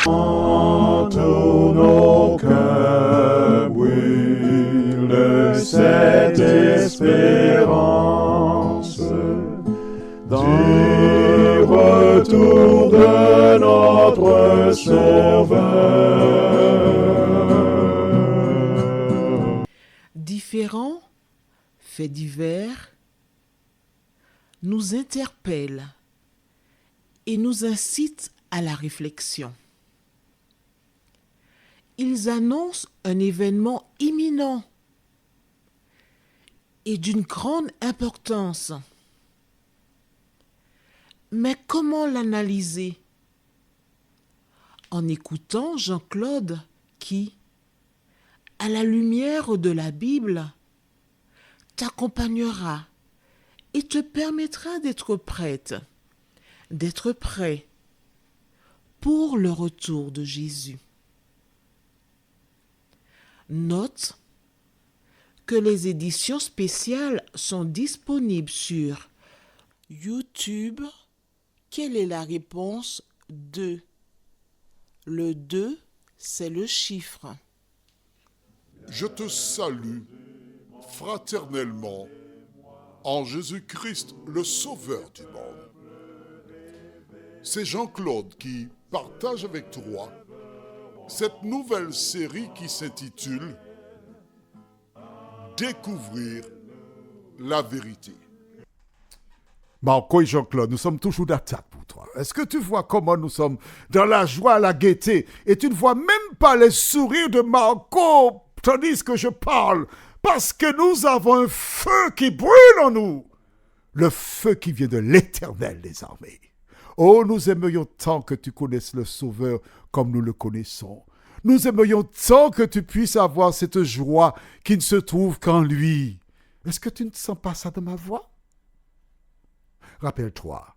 Tout nos cœurs brûle de cette espérance du retour de notre Sauveur. Différents faits divers nous interpellent et nous incitent à la réflexion. Ils annoncent un événement imminent et d'une grande importance. Mais comment l'analyser? En écoutant Jean-Claude qui, à la lumière de la Bible, t'accompagnera et te permettra d'être prête, d'être prêt pour le retour de Jésus. Note que les éditions spéciales sont disponibles sur YouTube. Quelle est la réponse 2? Le 2, c'est le chiffre. Je te salue fraternellement en Jésus-Christ, le Sauveur du monde. C'est Jean-Claude qui partage avec toi cette nouvelle série qui s'intitule « Découvrir la vérité ». Marco et Jean-Claude, nous sommes toujours d'attaque pour toi. Est-ce que tu vois comment nous sommes dans la joie, la gaieté, et tu ne vois même pas les sourires de Marco tandis que je parle, parce que nous avons un feu qui brûle en nous, le feu qui vient de l'Éternel des armées. Oh, nous aimerions tant que tu connaisses le Sauveur comme nous le connaissons. Nous aimerions tant que tu puisses avoir cette joie qui ne se trouve qu'en lui. Est-ce que tu ne sens pas ça de ma voix? Rappelle-toi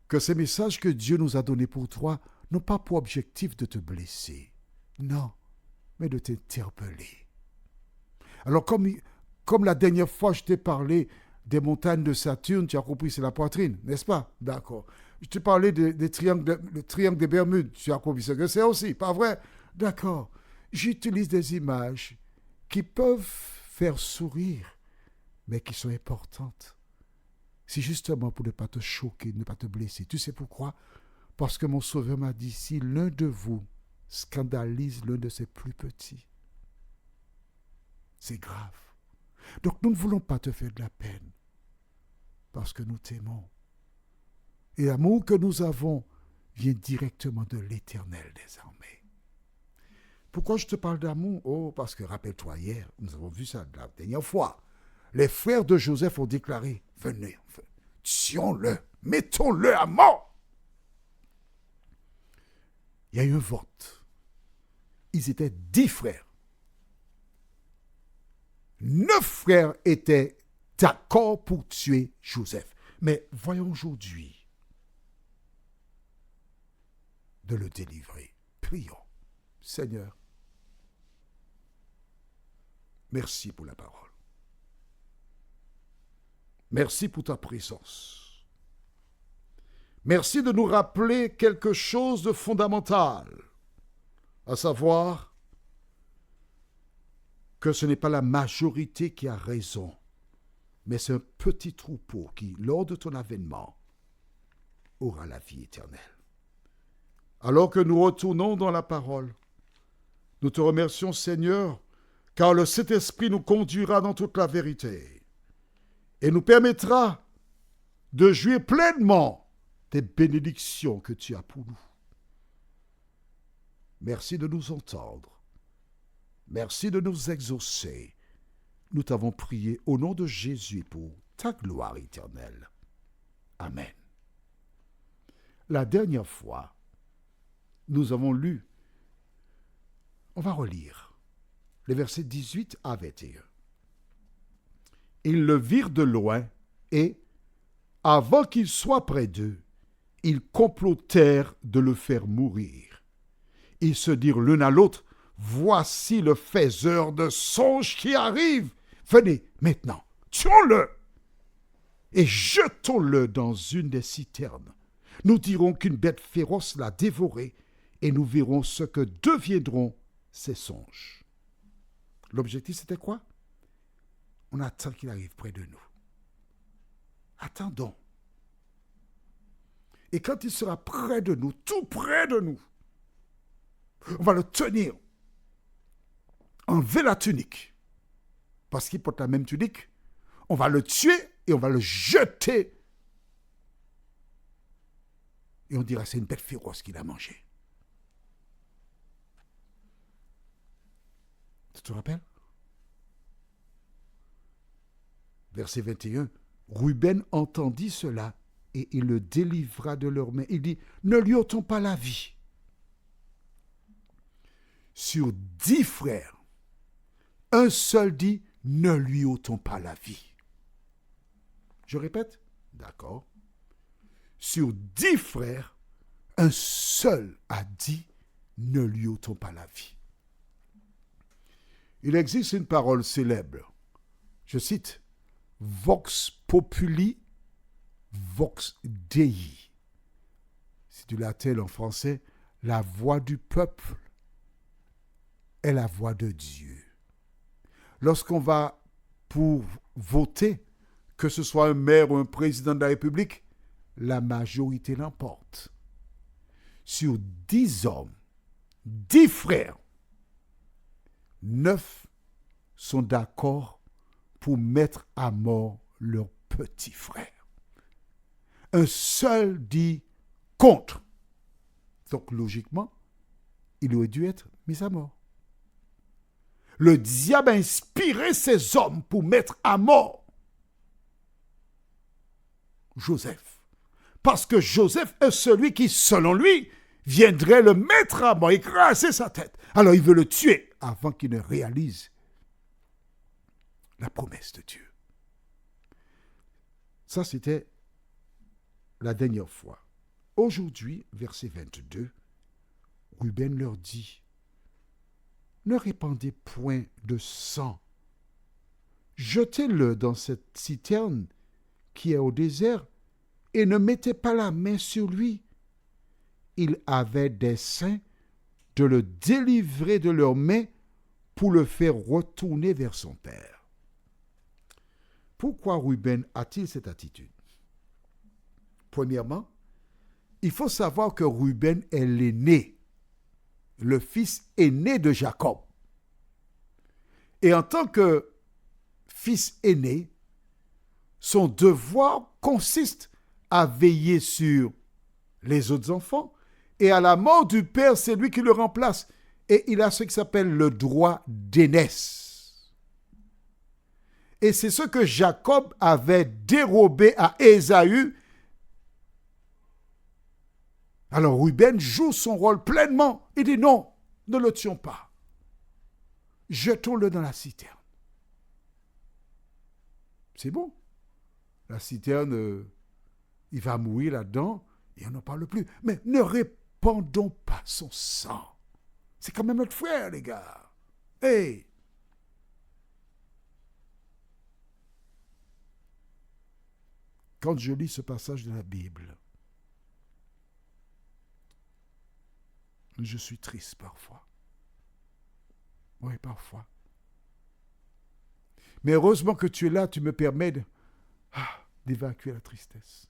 que ces messages que Dieu nous a donnés pour toi n'ont pas pour objectif de te blesser. Non, mais de t'interpeller. Alors, comme la dernière fois je t'ai parlé des montagnes de Saturne, tu as compris, c'est la poitrine, n'est-ce pas? D'accord. Je t'ai parlé des triangles, le triangle des Bermudes, tu as compris ce que c'est aussi, pas vrai? D'accord. J'utilise des images qui peuvent faire sourire, mais qui sont importantes. C'est justement pour ne pas te choquer, ne pas te blesser. Tu sais pourquoi? Parce que mon Sauveur m'a dit, si l'un de vous scandalise l'un de ses plus petits, c'est grave. Donc nous ne voulons pas te faire de la peine, parce que nous t'aimons. Et l'amour que nous avons vient directement de l'Éternel des armées. Pourquoi je te parle d'amour? Oh, parce que rappelle-toi, hier, nous avons vu ça la dernière fois. Les frères de Joseph ont déclaré, venez, tuons-le, mettons-le à mort. Il y a eu un vote. Ils étaient 10 frères. 9 frères étaient d'accord pour tuer Joseph. Mais voyons aujourd'hui de le délivrer. Prions. Seigneur, merci pour la parole. Merci pour ta présence. Merci de nous rappeler quelque chose de fondamental, à savoir que ce n'est pas la majorité qui a raison, mais c'est un petit troupeau qui, lors de ton avènement, aura la vie éternelle. Alors que nous retournons dans la parole, nous te remercions, Seigneur, car le Saint-Esprit nous conduira dans toute la vérité et nous permettra de jouir pleinement des bénédictions que tu as pour nous. Merci de nous entendre. Merci de nous exaucer. Nous t'avons prié au nom de Jésus pour ta gloire éternelle. Amen. La dernière fois, nous avons lu, on va relire, les versets 18 à 21. Ils le virent de loin et, avant qu'il soit près d'eux, ils complotèrent de le faire mourir. Ils se dirent l'un à l'autre, voici le faiseur de songes qui arrive. Venez maintenant, tuons-le et jetons-le dans une des citernes. Nous dirons qu'une bête féroce l'a dévoré et nous verrons ce que deviendront ces songes. L'objectif, c'était quoi? On attend qu'il arrive près de nous. Attendons. Et quand il sera près de nous, tout près de nous, on va le tenir, enlever la tunique, parce qu'il porte la même tunique, on va le tuer et on va le jeter. Et on dira, c'est une bête féroce qu'il a mangée. Tu te rappelles? Verset 21, Ruben entendit cela et il le délivra de leurs mains. Il dit, ne lui ôtons pas la vie. Sur 10 frères, un seul dit, ne lui ôtons pas la vie. Je répète, d'accord. Sur 10 frères, un seul a dit, ne lui ôtons pas la vie. Il existe une parole célèbre. Je cite, Vox populi, vox Dei. C'est du latin en français, la voix du peuple est la voix de Dieu. Lorsqu'on va pour voter, que ce soit un maire ou un président de la République, la majorité l'emporte. Sur 10 hommes, 10 frères, 9 sont d'accord pour mettre à mort leur petit frère. Un seul dit contre. Donc logiquement, il aurait dû être mis à mort. Le diable a inspiré ces hommes pour mettre à mort Joseph. Parce que Joseph est celui qui, selon lui, viendrait le mettre à mort, écraser sa tête. Alors il veut le tuer avant qu'il ne réalise la promesse de Dieu. Ça, c'était la dernière fois. Aujourd'hui, verset 22, Ruben leur dit, ne répandez point de sang. Jetez-le dans cette citerne qui est au désert et ne mettez pas la main sur lui. Il avait des saints de le délivrer de leurs mains pour le faire retourner vers son père. Pourquoi Ruben a-t-il cette attitude? Premièrement, il faut savoir que Ruben est l'aîné, le fils aîné de Jacob. Et en tant que fils aîné, son devoir consiste à veiller sur les autres enfants, et à la mort du père, c'est lui qui le remplace. Et il a ce qui s'appelle le droit d'aînesse. Et c'est ce que Jacob avait dérobé à Ésaü. Alors Ruben joue son rôle pleinement. Il dit non, ne le tuons pas. Jetons-le dans la citerne. C'est bon. La citerne, il va mourir là-dedans et on n'en parle plus. Mais ne répandons pas son sang. C'est quand même notre frère, les gars. Hey! Quand je lis ce passage de la Bible, je suis triste parfois. Oui, parfois. Mais heureusement que tu es là, tu me permets d'évacuer la tristesse.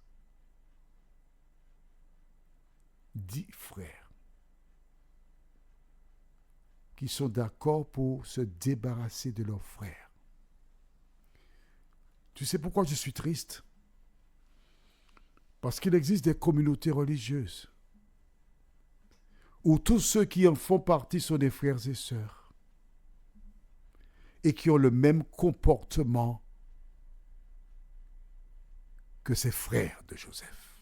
10 frères qui sont d'accord pour se débarrasser de leurs frères. Tu sais pourquoi je suis triste? Parce qu'il existe des communautés religieuses où tous ceux qui en font partie sont des frères et sœurs et qui ont le même comportement que ces frères de Joseph,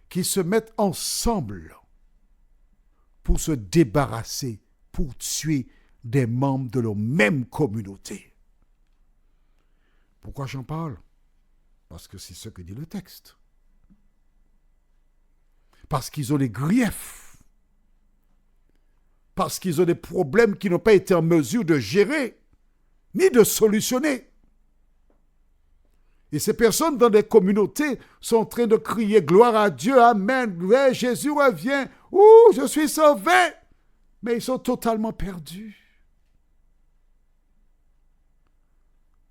qui se mettent ensemble pour se débarrasser, pour tuer des membres de leur même communauté. Pourquoi j'en parle? Parce que c'est ce que dit le texte. Parce qu'ils ont des griefs. Parce qu'ils ont des problèmes qu'ils n'ont pas été en mesure de gérer, ni de solutionner. Et ces personnes dans des communautés sont en train de crier gloire à Dieu, Amen, ouais, Jésus revient, ouh, je suis sauvé. Mais ils sont totalement perdus.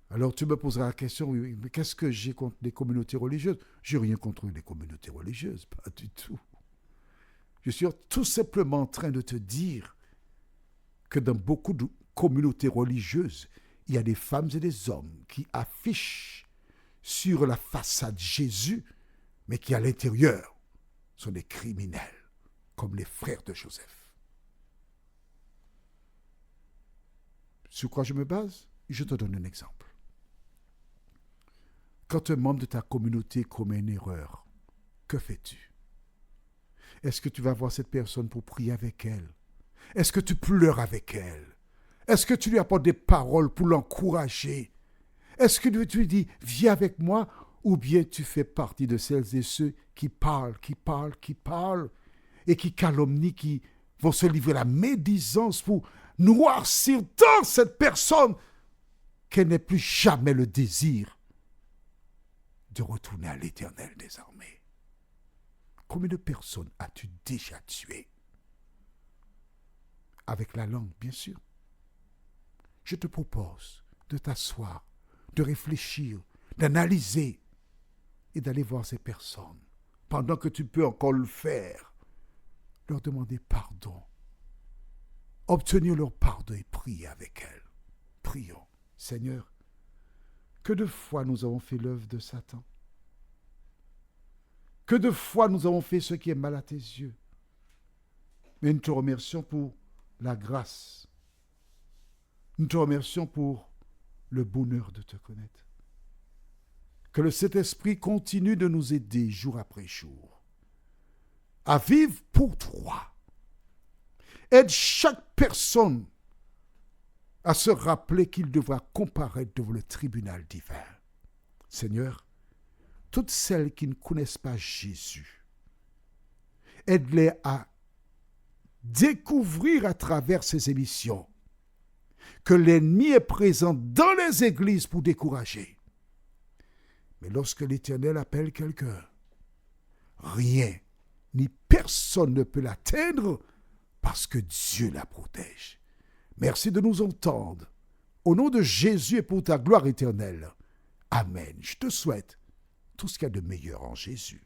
Alors tu me poseras la question, oui, mais qu'est-ce que j'ai contre les communautés religieuses? Je n'ai rien contre les communautés religieuses, pas du tout. Je suis tout simplement en train de te dire que dans beaucoup de communautés religieuses, il y a des femmes et des hommes qui affichent sur la façade Jésus, mais qui à l'intérieur sont des criminels, comme les frères de Joseph. Sur quoi je me base? Je te donne un exemple. Quand un membre de ta communauté commet une erreur, que fais-tu? Est-ce que tu vas voir cette personne pour prier avec elle? Est-ce que tu pleures avec elle? Est-ce que tu lui apportes des paroles pour l'encourager? Est-ce que tu lui dis, viens avec moi? Ou bien tu fais partie de celles et ceux qui parlent, et qui calomnient, qui vont se livrer à la médisance pour noircir tant cette personne qu'elle n'ait plus jamais le désir de retourner à l'Éternel des armées. Combien de personnes as-tu déjà tuées? Avec la langue, bien sûr. Je te propose de t'asseoir, de réfléchir, d'analyser et d'aller voir ces personnes. Pendant que tu peux encore le faire, leur demander pardon, obtenir leur pardon et prier avec elles. Prions. Seigneur, que de fois nous avons fait l'œuvre de Satan? Que de fois nous avons fait ce qui est mal à tes yeux? Mais nous te remercions pour la grâce. Nous te remercions pour le bonheur de te connaître. Que le Saint-Esprit continue de nous aider jour après jour à vivre pour toi. Aide chaque personne à se rappeler qu'il devra comparaître devant le tribunal divin. Seigneur, toutes celles qui ne connaissent pas Jésus, aide-les à découvrir à travers ces émissions que l'ennemi est présent dans les églises pour décourager. Mais lorsque l'Éternel appelle quelqu'un, rien ni personne ne peut l'atteindre parce que Dieu la protège. Merci de nous entendre. Au nom de Jésus et pour ta gloire éternelle. Amen. Je te souhaite tout ce qu'il y a de meilleur en Jésus.